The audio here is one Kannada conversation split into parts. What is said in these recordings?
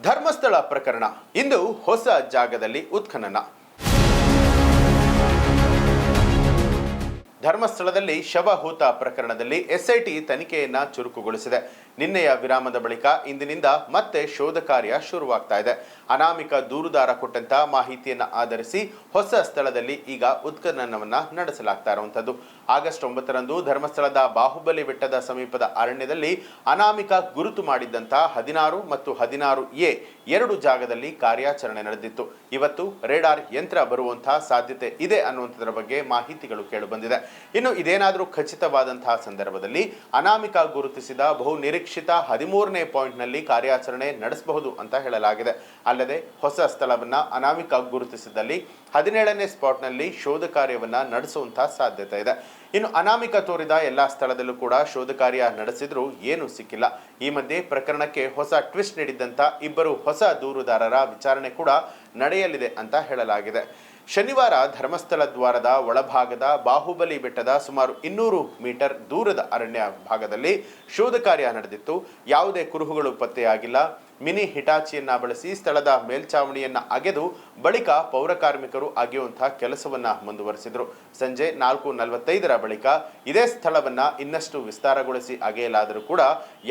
ಧರ್ಮಸ್ಥಳ ಪ್ರಕರಣ ಇಂದು ಹೊಸ ಜಾಗದಲ್ಲಿ ಉತ್ಖನನ. ಧರ್ಮಸ್ಥಳದಲ್ಲಿ ಶವ ಹೂತ ಪ್ರಕರಣದಲ್ಲಿ ಎಸ್ಐಟಿ ತನಿಖೆಯನ್ನ ಚುರುಕುಗೊಳಿಸಿದೆ. ನಿನ್ನೆಯ ವಿರಾಮದ ಬಳಿಕ ಇಂದಿನಿಂದ ಮತ್ತೆ ಶೋಧ ಕಾರ್ಯ ಶುರುವಾಗ್ತಾ ಇದೆ. ಅನಾಮಿಕ ದೂರುದಾರ ಕೊಟ್ಟಂತ ಮಾಹಿತಿಯನ್ನ ಆಧರಿಸಿ ಹೊಸ ಸ್ಥಳದಲ್ಲಿ ಈಗ ಉತ್ಖನನವನ್ನ ನಡೆಸಲಾಗ್ತಾ ಇರುವಂತದ್ದು. ಆಗಸ್ಟ್ 9ರಂದು ಧರ್ಮಸ್ಥಳದ ಬಾಹುಬಲಿ ಬೆಟ್ಟದ ಸಮೀಪದ ಅರಣ್ಯದಲ್ಲಿ ಅನಾಮಿಕ ಗುರುತು ಮಾಡಿದ್ದಂತ 16 ಮತ್ತು 16A ಎರಡು ಜಾಗದಲ್ಲಿ ಕಾರ್ಯಾಚರಣೆ ನಡೆದಿತ್ತು. ಇವತ್ತು ರೇಡಾರ್ ಯಂತ್ರ ಬರುವಂತಹ ಸಾಧ್ಯತೆ ಇದೆ ಅನ್ನುವಂಥದ್ರ ಬಗ್ಗೆ ಮಾಹಿತಿಗಳು ಕೇಳಿಬಂದಿದೆ. ಇನ್ನು ಇದೇನಾದರೂ ಖಚಿತವಾದಂತಹ ಸಂದರ್ಭದಲ್ಲಿ ಅನಾಮಿಕ ಗುರುತಿಸಿದ ಬಹು ನಿರೀಕ್ಷಿತ 13ನೇ ಪಾಯಿಂಟ್ನಲ್ಲಿ ಕಾರ್ಯಾಚರಣೆ ನಡೆಸಬಹುದು ಅಂತ ಹೇಳಲಾಗಿದೆ. ಅಲ್ಲದೆ ಹೊಸ ಸ್ಥಳವನ್ನ ಅನಾಮಿಕ ಗುರುತಿಸಿದಲ್ಲಿ 17ನೇ ಸ್ಪಾಟ್ನಲ್ಲಿ ಶೋಧ ಕಾರ್ಯವನ್ನ ನಡೆಸುವಂತಹ ಸಾಧ್ಯತೆ ಇದೆ. ಇನ್ನು ಅನಾಮಿಕ ತೋರಿದ ಎಲ್ಲಾ ಸ್ಥಳದಲ್ಲೂ ಕೂಡ ಶೋಧ ಕಾರ್ಯ ನಡೆಸಿದ್ರೂ ಏನೂ ಸಿಕ್ಕಿಲ್ಲ. ಈ ಮಧ್ಯೆ ಪ್ರಕರಣಕ್ಕೆ ಹೊಸ ಟ್ವಿಸ್ಟ್ ನೀಡಿದ್ದಂತ ಇಬ್ಬರು ಹೊಸ ದೂರುದಾರರ ವಿಚಾರಣೆ ಕೂಡ ನಡೆಯಲಿದೆ ಅಂತ ಹೇಳಲಾಗಿದೆ. ಶನಿವಾರ ಧರ್ಮಸ್ಥಳ ದ್ವಾರದ ಒಳಭಾಗದ ಬಾಹುಬಲಿ ಬೆಟ್ಟದ ಸುಮಾರು 200 ಮೀಟರ್ ದೂರದ ಅರಣ್ಯ ಭಾಗದಲ್ಲಿ ಶೋಧ ಕಾರ್ಯ ನಡೆದಿತ್ತು. ಯಾವುದೇ ಕುರುಹುಗಳು ಪತ್ತೆಯಾಗಿಲ್ಲ. ಮಿನಿ ಹಿಟಾಚಿಯನ್ನ ಬಳಸಿ ಸ್ಥಳದ ಮೇಲ್ಚಾವಣಿಯನ್ನ ಅಗೆದು ಬಳಿಕ ಪೌರಕಾರ್ಮಿಕರು ಅಗೆಯುವಂತಹ ಕೆಲಸವನ್ನ ಮುಂದುವರೆಸಿದ್ರು. ಸಂಜೆ 4:45 ಬಳಿಕ ಇದೇ ಸ್ಥಳವನ್ನ ಇನ್ನಷ್ಟು ವಿಸ್ತಾರಗೊಳಿಸಿ ಅಗೆಯಲಾದರೂ ಕೂಡ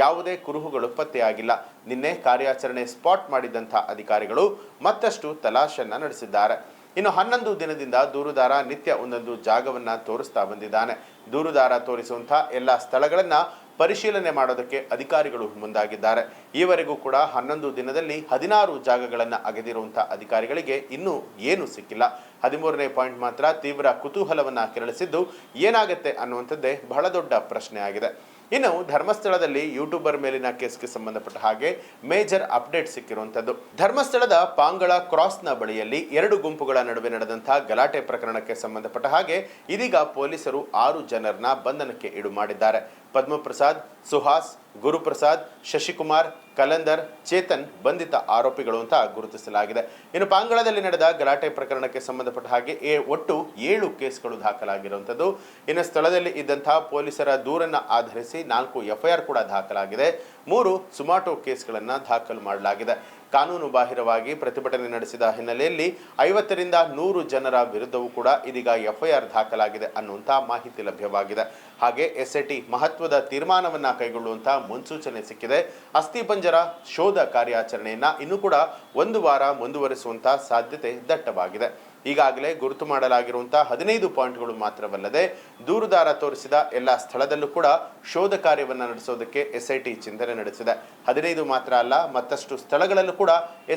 ಯಾವುದೇ ಕುರುಹುಗಳು ಪತ್ತೆಯಾಗಿಲ್ಲ. ನಿನ್ನೆ ಕಾರ್ಯಾಚರಣೆ ಸ್ಪಾಟ್ ಮಾಡಿದಂತಹ ಅಧಿಕಾರಿಗಳು ಮತ್ತಷ್ಟು ತಲಾಶನ್ನ ನಡೆಸಿದ್ದಾರೆ. ಇನ್ನು 11 ದಿನದಿಂದ ದೂರುದಾರ ನಿತ್ಯ ಒಂದೊಂದು ಜಾಗವನ್ನ ತೋರಿಸ್ತಾ ಬಂದಿದ್ದಾನೆ. ದೂರುದಾರ ತೋರಿಸುವಂತಹ ಎಲ್ಲ ಸ್ಥಳಗಳನ್ನ ಪರಿಶೀಲನೆ ಮಾಡೋದಕ್ಕೆ ಅಧಿಕಾರಿಗಳು ಮುಂದಾಗಿದ್ದಾರೆ. ಈವರೆಗೂ ಕೂಡ 11 ದಿನದಲ್ಲಿ 16 ಜಾಗಗಳನ್ನು ಅಗೆದಿರುವಂತಹ ಅಧಿಕಾರಿಗಳಿಗೆ ಇನ್ನೂ ಏನು ಸಿಕ್ಕಿಲ್ಲ. 13ನೇ ಪಾಯಿಂಟ್ ಮಾತ್ರ ತೀವ್ರ ಕುತೂಹಲವನ್ನ ಕೆರಳಿಸಿದ್ದು ಏನಾಗುತ್ತೆ ಅನ್ನುವಂಥದ್ದೇ ಬಹಳ ದೊಡ್ಡ ಪ್ರಶ್ನೆ ಆಗಿದೆ. ಇನ್ನು ಧರ್ಮಸ್ಥಳದಲ್ಲಿ ಯೂಟ್ಯೂಬರ್ ಮೇಲಿನ ಕೇಸ್ಗೆ ಸಂಬಂಧಪಟ್ಟ ಹಾಗೆ ಮೇಜರ್ ಅಪ್ಡೇಟ್ ಸಿಕ್ಕಿರುವಂತದ್ದು. ಧರ್ಮಸ್ಥಳದ ಪಾಂಗಳ ಕ್ರಾಸ್ನ ಬಳಿಯಲ್ಲಿ 2 ಗುಂಪುಗಳ ನಡುವೆ ನಡೆದಂತಹ ಗಲಾಟೆ ಪ್ರಕರಣಕ್ಕೆ ಸಂಬಂಧಪಟ್ಟ ಹಾಗೆ ಇದೀಗ ಪೊಲೀಸರು 6 ಜನರನ್ನ ಬಂಧನಕ್ಕೆ ಈಡು ಮಾಡಿದ್ದಾರೆ. ಪದ್ಮಪ್ರಸಾದ್, ಸುಹಾಸ್, ಗುರುಪ್ರಸಾದ್, ಶಶಿಕುಮಾರ್, ಕಲಂದರ್, ಚೇತನ್ ಬಂಧಿತ ಆರೋಪಿಗಳು ಅಂತ ಗುರುತಿಸಲಾಗಿದೆ. ಇನ್ನು ಪಾಂಗಳದಲ್ಲಿ ನಡೆದ ಗಲಾಟೆ ಪ್ರಕರಣಕ್ಕೆ ಸಂಬಂಧಪಟ್ಟ ಹಾಗೆ ಒಟ್ಟು 7 ಕೇಸ್ಗಳು ದಾಖಲಾಗಿರುವಂಥದ್ದು. ಇನ್ನು ಸ್ಥಳದಲ್ಲಿ ಇದ್ದಂತಹ ಪೊಲೀಸರ ದೂರನ್ನ ಆಧರಿಸಿ 4 FIR ಕೂಡ ದಾಖಲಾಗಿದೆ. 3 ಸುಮಾಟೋ ಕೇಸ್ಗಳನ್ನ ದಾಖಲು ಮಾಡಲಾಗಿದೆ. ಕಾನೂನು ಬಾಹಿರವಾಗಿ ಪ್ರತಿಭಟನೆ ನಡೆಸಿದ ಹಿನ್ನೆಲೆಯಲ್ಲಿ 50ರಿಂದ 100 ಜನರ ವಿರುದ್ಧವೂ ಕೂಡ ಇದೀಗ FIR ದಾಖಲಾಗಿದೆ ಅನ್ನುವಂತಹ ಮಾಹಿತಿ ಲಭ್ಯವಾಗಿದೆ. ಹಾಗೆ SIT ಮಹತ್ವದ ತೀರ್ಮಾನವನ್ನ ಕೈಗೊಳ್ಳುವಂತಹ ಮುನ್ಸೂಚನೆ ಸಿಕ್ಕಿದೆ. ಅಸ್ಥಿಪಂಜರ ಶೋಧ ಕಾರ್ಯಾಚರಣೆಯನ್ನ ಇನ್ನೂ ಕೂಡ 1 ವಾರ ಮುಂದುವರಿಸುವಂತಹ ಸಾಧ್ಯತೆ ದಟ್ಟವಾಗಿದೆ. ಈಗಾಗಲೇ ಗುರುತು ಮಾಡಲಾಗಿರುವಂತಹ 15 ಪಾಯಿಂಟ್ಗಳು ಮಾತ್ರವಲ್ಲದೆ ದೂರುದಾರ ತೋರಿಸಿದ ಎಲ್ಲ ಸ್ಥಳದಲ್ಲೂ ಕೂಡ ಶೋಧ ಕಾರ್ಯವನ್ನು ನಡೆಸೋದಕ್ಕೆ SIT ಚಿಂತನೆ ನಡೆಸಿದೆ. 15 ಮಾತ್ರ ಅಲ್ಲ, ಮತ್ತಷ್ಟು ಸ್ಥಳಗಳಲ್ಲೂ ಕೂಡ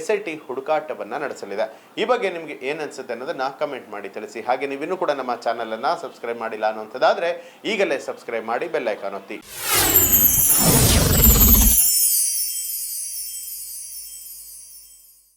SIT ಹುಡುಕಾಟವನ್ನ ನಡೆಸಲಿದೆ. ಈ ಬಗ್ಗೆ ನಿಮಗೆ ಏನ್ ಅನ್ಸುತ್ತೆ ಅನ್ನೋದನ್ನ ಕಮೆಂಟ್ ಮಾಡಿ ತಿಳಿಸಿ. ಹಾಗೆ ನೀವಿನ್ನೂ ಕೂಡ ನಮ್ಮ ಚಾನೆಲ್ ಅನ್ನ ಸಬ್ಸ್ಕ್ರೈಬ್ ಮಾಡಿಲ್ಲ ಅನ್ನುವಂಥದ್ದಾದ್ರೆ ಈಗಲೇ ಸಬ್ಸ್ಕ್ರೈಬ್ ಮಾಡಿ ಬೆಲ್ ಐಕಾನ್ ಒತ್ತಿ.